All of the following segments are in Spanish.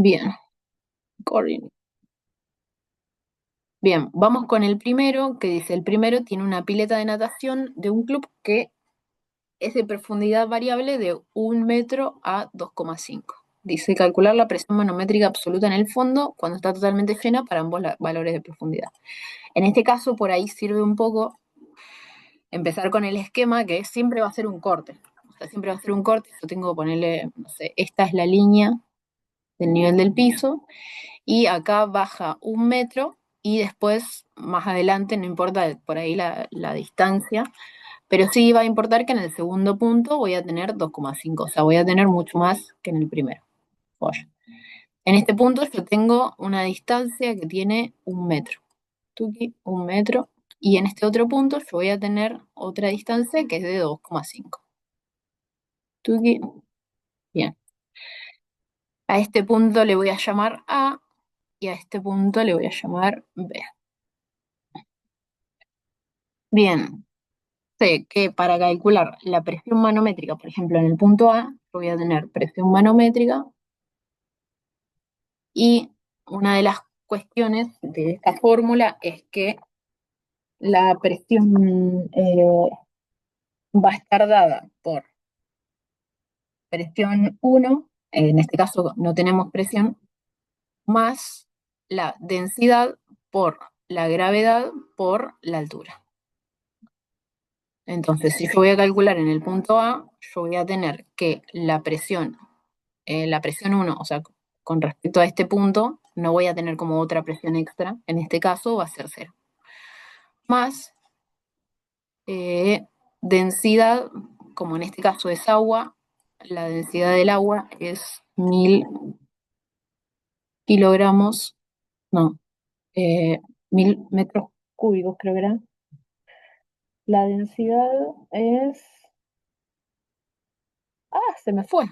Bien, corriendo. Bien, vamos con el primero, que dice, el primero tiene una pileta de natación de un club que es de profundidad variable de 1 metro a 2,5. Dice calcular la presión manométrica absoluta en el fondo cuando está totalmente llena para ambos valores de profundidad. En este caso, por ahí sirve un poco empezar con el esquema que siempre va a ser un corte. O sea, siempre va a ser un corte. Yo tengo que ponerle, no sé, esta es la línea del nivel del piso y acá baja 1 metro y después, más adelante, no importa por ahí la distancia, pero sí va a importar que en el segundo punto voy a tener 2,5, o sea, voy a tener mucho más que en el primero. Oye. En este punto yo tengo una distancia que tiene 1 metro. Tuki, 1 metro. Y en este otro punto yo voy a tener otra distancia que es de 2,5. Tuki, bien. A este punto le voy a llamar A y a este punto le voy a llamar B. Bien, sé que para calcular la presión manométrica, por ejemplo, en el punto A, yo voy a tener presión manométrica y una de las cuestiones de esta fórmula es que la presión va a estar dada por presión 1, en este caso no tenemos presión, más la densidad por la gravedad por la altura. Entonces, si yo voy a calcular en el punto A, yo voy a tener que la presión 1, o sea, con respecto a este punto, no voy a tener como otra presión extra, en este caso va a ser cero. Más densidad, como en este caso es agua, la densidad del agua es 1000 kilogramos, no, 1000 metros cúbicos creo que era. La densidad es... Ah, se me fue.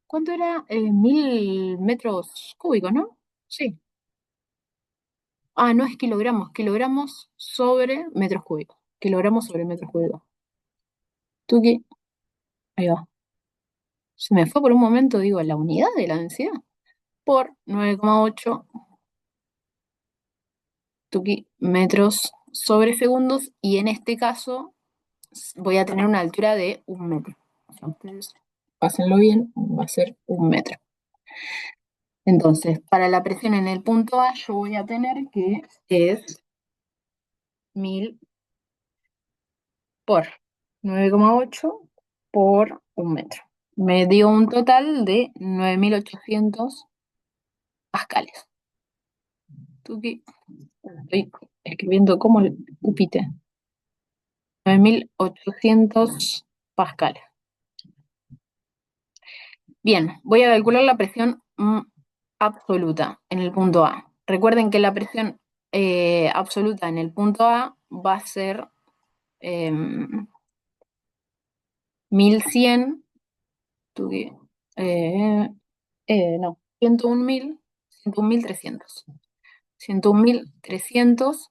¿Cuánto era? 1000 metros cúbicos, ¿no? Sí. Ah, no es kilogramos, kilogramos sobre metros cúbicos. Kilogramos sobre metros cúbicos. Tuki, ahí va. Se me fue por un momento, digo, la unidad de la densidad. Por 9,8 tuki metros sobre segundos. Y en este caso voy a tener una altura de 1 metro. O sea, ustedes pásenlo bien, va a ser 1 metro. Entonces, para la presión en el punto A, yo voy a tener que es 1000 por 9,8 por 1 metro. Me dio un total de 9800 pascales. Tuki, estoy escribiendo como el cupite. 9800 pascales. Bien, voy a calcular la presión absoluta en el punto A. Recuerden que la presión absoluta en el punto A va a ser 1100, eh, no, 101.300. 101.300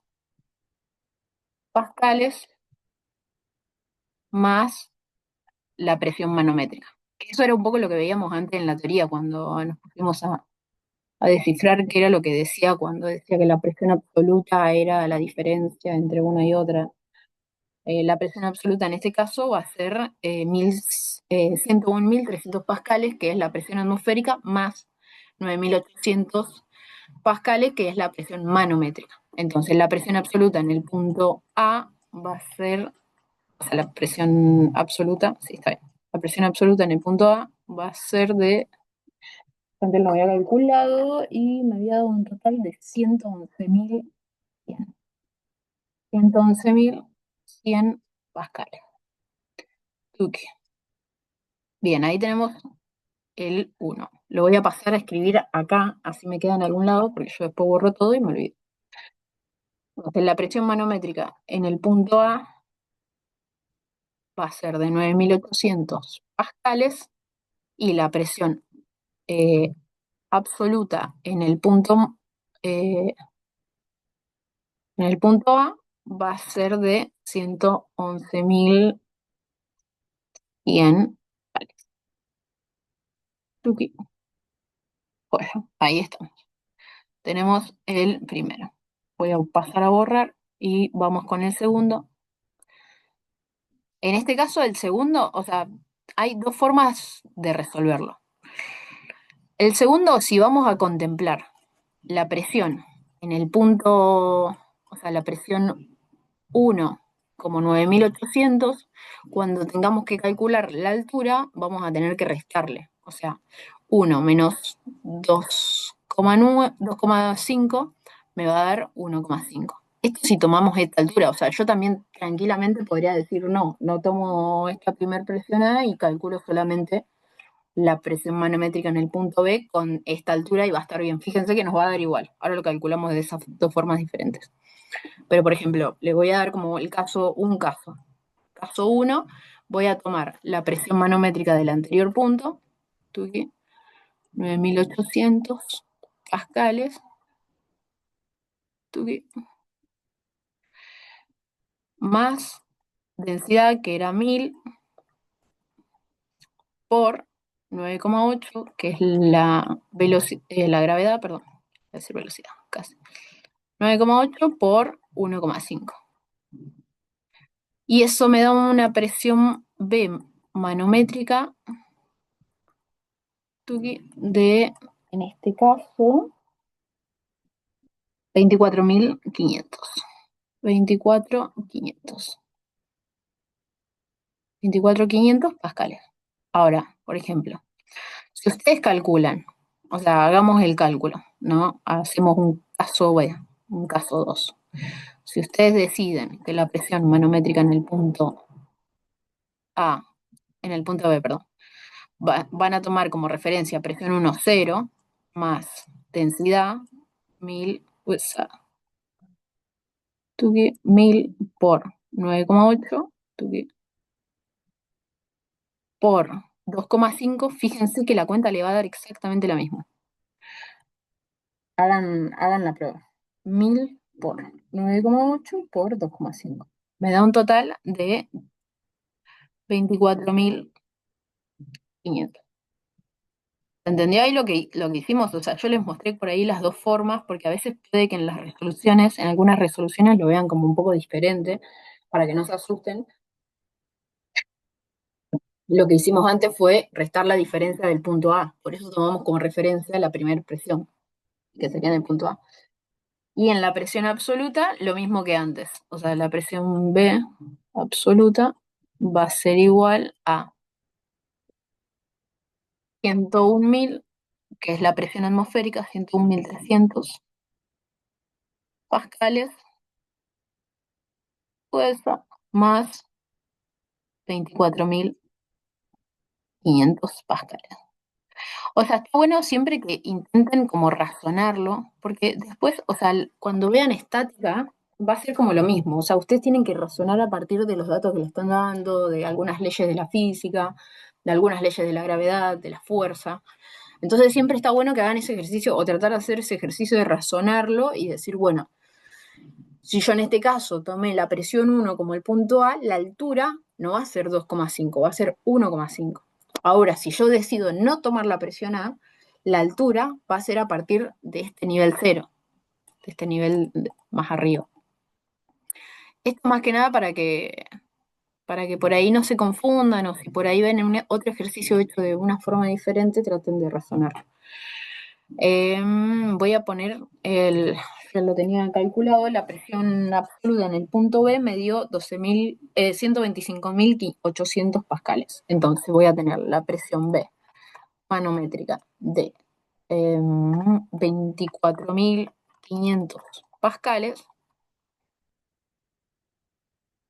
pascales más la presión manométrica. Eso era un poco lo que veíamos antes en la teoría, cuando nos pusimos a descifrar qué era lo que decía cuando decía que la presión absoluta era la diferencia entre una y otra. La presión absoluta en este caso va a ser 101.300 pascales, que es la presión atmosférica, más 9.800 pascales, que es la presión manométrica. Entonces, la presión absoluta en el punto A va a ser, o sea, la presión absoluta, sí, está bien. La presión absoluta en el punto A va a ser de, antes lo había calculado y me había dado un total de 111.100 pascales. Ok. Bien, ahí tenemos el 1. Lo voy a pasar a escribir acá, así me queda en algún lado, porque yo después borro todo y me olvido. Entonces, la presión manométrica en el punto A va a ser de 9.800 pascales y la presión eh, absoluta eh, en el punto A va a ser de 111.100 pascales. Tuki. Bueno, ahí estamos. Tenemos el primero. Voy a pasar a borrar y vamos con el segundo. En este caso, el segundo, o sea, hay dos formas de resolverlo. El segundo, si vamos a contemplar la presión en el punto, o sea, la presión uno como 9.800 cuando tengamos que calcular la altura, vamos a tener que restarle. O sea, uno menos 2,9, 2,5 me va a dar 1,5. Esto si tomamos esta altura, o sea, yo también tranquilamente podría decir, no, no tomo esta primer presión A y calculo solamente la presión manométrica en el punto B con esta altura y va a estar bien. Fíjense que nos va a dar igual. Ahora lo calculamos de esas dos formas diferentes. Pero, por ejemplo, le voy a dar como el caso, un caso. Caso uno, voy a tomar la presión manométrica del anterior punto, tuqui, 9.800 pascales, tuqui, más densidad que era 1.000 por 9,8, que es la gravedad, perdón, voy a decir velocidad, casi. 9,8 por 1,5. Y eso me da una presión B manométrica de, en este caso, 24.500. 24.500. 24.500 pascales. Ahora, por ejemplo, si ustedes calculan, o sea, hagamos el cálculo, ¿no? Hacemos un caso B, un caso 2. Si ustedes deciden que la presión manométrica en el punto A, en el punto B, perdón, van a tomar como referencia presión 1, 0, más densidad, 1.000, pues, 1.000 por 9,8, por 2,5, fíjense que la cuenta le va a dar exactamente la misma. Hagan la prueba. 1.000 por 9,8 por 2,5. Me da un total de 24.500. ¿Entendió ahí lo que hicimos? O sea, yo les mostré por ahí las dos formas, porque a veces puede que en las resoluciones, en algunas resoluciones lo vean como un poco diferente, para que no se asusten. Lo que hicimos antes fue restar la diferencia del punto A, por eso tomamos como referencia la primera presión, que sería en el punto A. Y en la presión absoluta, lo mismo que antes. O sea, la presión B absoluta va a ser igual a 101.000, que es la presión atmosférica, 101.300 pascales, fuerza, más 24.500 pascales. O sea, está bueno siempre que intenten como razonarlo, porque después, o sea, cuando vean estática, va a ser como lo mismo. O sea, ustedes tienen que razonar a partir de los datos que le están dando, de algunas leyes de la física, de algunas leyes de la gravedad, de la fuerza. Entonces siempre está bueno que hagan ese ejercicio o tratar de hacer ese ejercicio de razonarlo y decir, bueno, si yo en este caso tomé la presión 1 como el punto A, la altura no va a ser 2,5, va a ser 1,5. Ahora, si yo decido no tomar la presión A, la altura va a ser a partir de este nivel 0, de este nivel más arriba. Esto más que nada para que por ahí no se confundan o si por ahí ven otro ejercicio hecho de una forma diferente, traten de razonar. Voy a poner ya lo tenía calculado, la presión absoluta en el punto B me dio 125.800 pascales. Entonces voy a tener la presión B manométrica de 24.500 pascales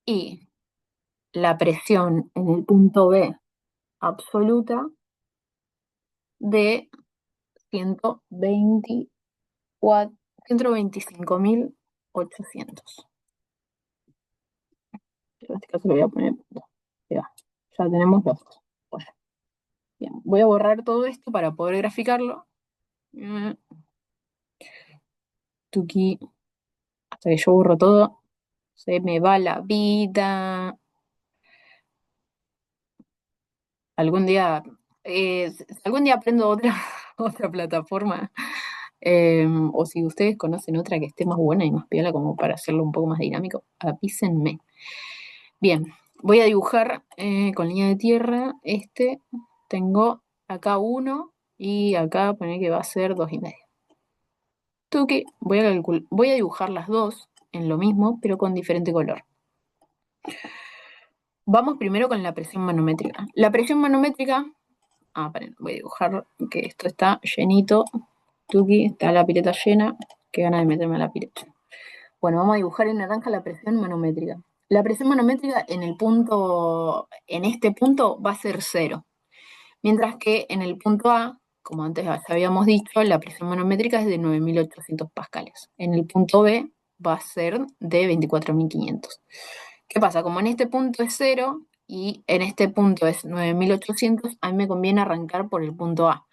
y la presión en el punto B absoluta de 125.800. En este caso lo voy a poner. Ya, ya tenemos los. Bueno, bien, voy a borrar todo esto para poder graficarlo. Tuki, hasta que yo borro todo, se me va la vida. Algún día, algún día aprendo otra. otra plataforma. O si ustedes conocen otra que esté más buena y más piola como para hacerlo un poco más dinámico, avísenme. Bien, voy a dibujar con línea de tierra. Tengo acá 1 y acá poner que va a ser 2,5. Tuki, voy a dibujar las dos en lo mismo, pero con diferente color. Vamos primero con la presión manométrica. La presión manométrica, paren, voy a dibujar que esto está llenito. Tuki, está la pileta llena. Qué ganas de meterme a la pileta. Bueno, vamos a dibujar en naranja la presión manométrica. La presión manométrica en este punto va a ser 0. Mientras que en el punto A, como antes habíamos dicho, la presión manométrica es de 9.800 pascales. En el punto B va a ser de 24.500. ¿Qué pasa? Como en este punto es 0 y en este punto es 9.800, a mí me conviene arrancar por el punto A.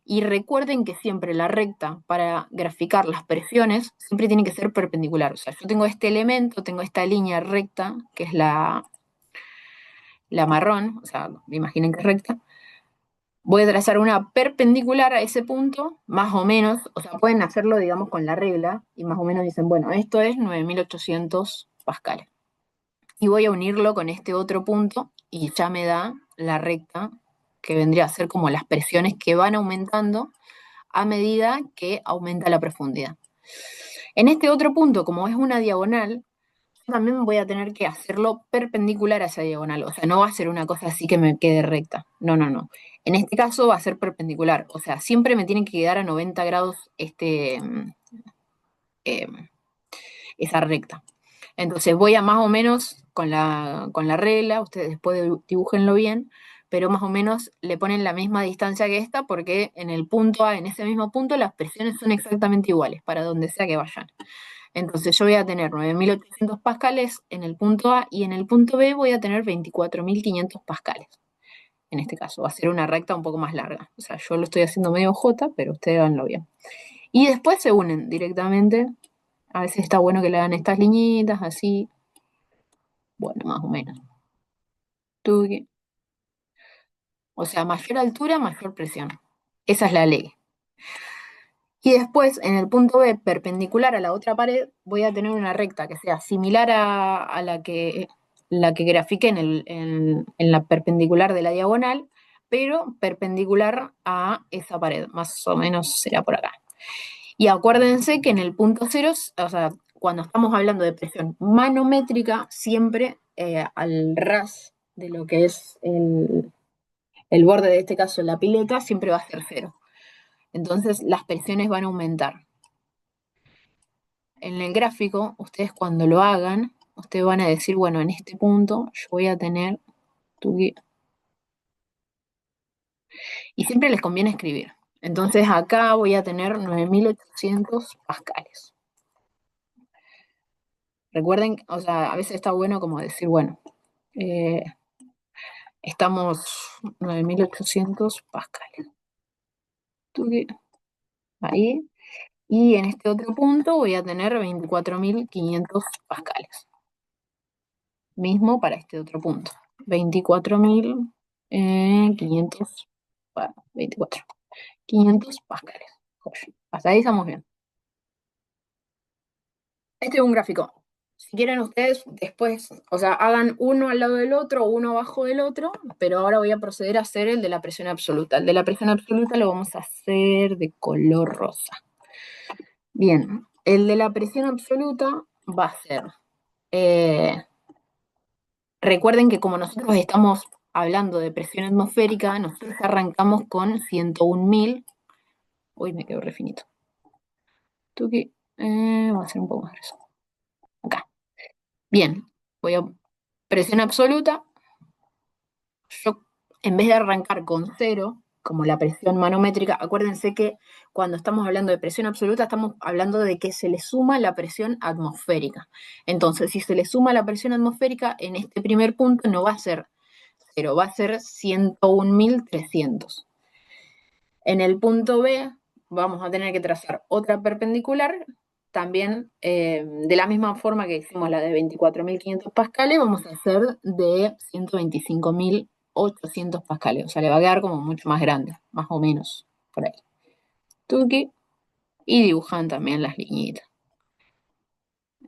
Y recuerden que siempre la recta para graficar las presiones siempre tiene que ser perpendicular. O sea, yo tengo este elemento, tengo esta línea recta, que es la marrón, o sea, imaginen que es recta. Voy a trazar una perpendicular a ese punto, más o menos, o sea, pueden hacerlo, digamos, con la regla, y más o menos dicen, bueno, esto es 9.800 pascales. Y voy a unirlo con este otro punto, y ya me da la recta, que vendría a ser como las presiones que van aumentando a medida que aumenta la profundidad. En este otro punto, como es una diagonal, yo también voy a tener que hacerlo perpendicular a esa diagonal. O sea, no va a ser una cosa así que me quede recta. No, no, no. En este caso va a ser perpendicular. O sea, siempre me tiene que quedar a 90 grados eh, esa recta. Entonces voy a más o menos con la regla, ustedes después dibújenlo bien, pero más o menos le ponen la misma distancia que esta porque en el punto A, en ese mismo punto, las presiones son exactamente iguales para donde sea que vayan. Entonces yo voy a tener 9.800 pascales en el punto A y en el punto B voy a tener 24.500 pascales. En este caso va a ser una recta un poco más larga. O sea, yo lo estoy haciendo medio J, pero ustedes háganlo bien. Y después se unen directamente. A veces está bueno que le hagan estas liñitas así. Bueno, más o menos. Tuki. O sea, mayor altura, mayor presión. Esa es la ley. Y después, en el punto B, perpendicular a la otra pared, voy a tener una recta que sea similar a la que grafique en la perpendicular de la diagonal, pero perpendicular a esa pared. Más o menos será por acá. Y acuérdense que en el punto cero, o sea, cuando estamos hablando de presión manométrica, siempre al ras de lo que es el borde de este caso, la pileta, siempre va a ser 0. Entonces las presiones van a aumentar. En el gráfico, ustedes cuando lo hagan, ustedes van a decir, bueno, en este punto yo voy a tener y siempre les conviene escribir. Entonces acá voy a tener 9.800 pascales. Recuerden, o sea, a veces está bueno como decir, bueno, estamos 9.800 pascales. Ahí. Y en este otro punto voy a tener 24.500 pascales. Mismo para este otro punto. 24.500, bueno, 24. 500 pascales. Hasta ahí estamos bien. Este es un gráfico. Si quieren ustedes después, o sea, hagan uno al lado del otro, uno abajo del otro, pero ahora voy a proceder a hacer el de la presión absoluta. El de la presión absoluta lo vamos a hacer de color rosa. Bien, el de la presión absoluta va a ser, recuerden que como nosotros estamos hablando de presión atmosférica, nosotros arrancamos con 101.000. Uy, me quedo refinito. Tuki, voy a hacer un poco más grueso. Acá. Bien, voy a presión absoluta. Yo, en vez de arrancar con 0, como la presión manométrica, acuérdense que cuando estamos hablando de presión absoluta, estamos hablando de que se le suma la presión atmosférica. Entonces, si se le suma la presión atmosférica, en este primer punto no va a ser 0, va a ser 101.300. En el punto B vamos a tener que trazar otra perpendicular, también de la misma forma que hicimos la de 24.500 pascales, vamos a hacer de 125.800 pascales, o sea, le va a quedar como mucho más grande, más o menos, por ahí. tuki, y dibujan también las liñitas.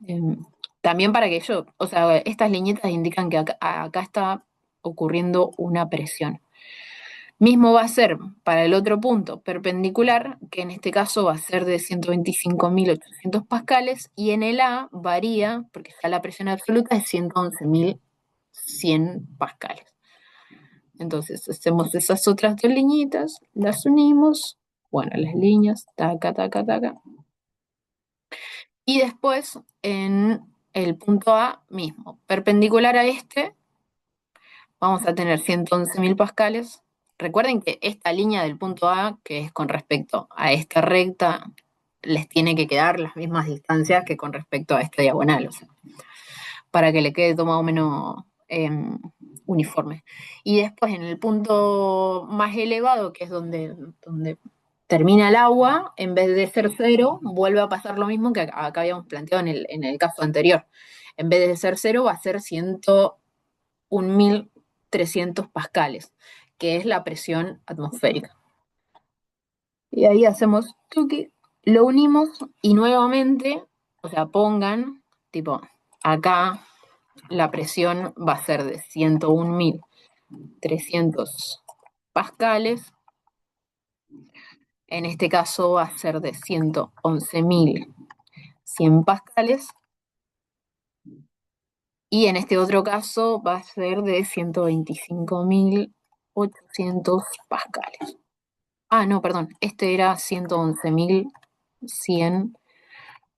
Em, También para que yo, o sea, estas liñitas indican que acá está ocurriendo una presión. Mismo va a ser para el otro punto perpendicular, que en este caso va a ser de 125.800 pascales, y en el A varía, porque ya la presión absoluta es 111.100 pascales. Entonces hacemos esas otras dos liñitas, las unimos, bueno, las líneas, taca, taca, taca. Y después en el punto A mismo, perpendicular a este, vamos a tener 111.000 pascales. Recuerden que esta línea del punto A, que es con respecto a esta recta, les tiene que quedar las mismas distancias que con respecto a esta diagonal, o sea, para que le quede todo más o menos uniforme. Y después en el punto más elevado, que es donde termina el agua, en vez de ser cero, vuelve a pasar lo mismo que acá habíamos planteado en el caso anterior. En vez de ser cero, va a ser 101.300 pascales, que es la presión atmosférica. Y ahí hacemos tuki, lo unimos y nuevamente, o sea, pongan, tipo, acá la presión va a ser de 101.300 pascales. En este caso va a ser de 111.100 pascales. Y en este otro caso va a ser de 125.800 pascales. Ah, no, perdón. Este era 111.100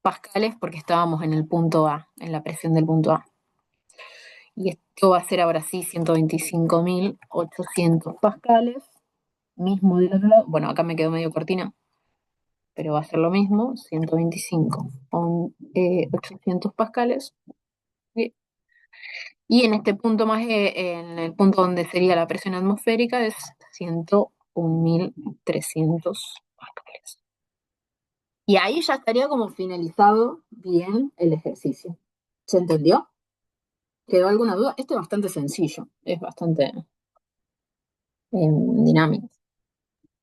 pascales porque estábamos en el punto A, en la presión del punto A. Y esto va a ser ahora sí 125.800 pascales. Mismo del otro lado. Bueno, acá me quedó medio cortina, pero va a ser lo mismo. 125 con 800 pascales. Y en este punto más, en el punto donde sería la presión atmosférica, es 101.300 pascales. Y ahí ya estaría como finalizado bien el ejercicio. ¿Se entendió? ¿Quedó alguna duda? Este es bastante sencillo, es bastante dinámico.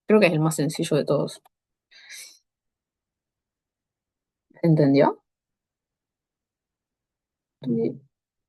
Creo que es el más sencillo de todos. ¿Se entendió? Sí.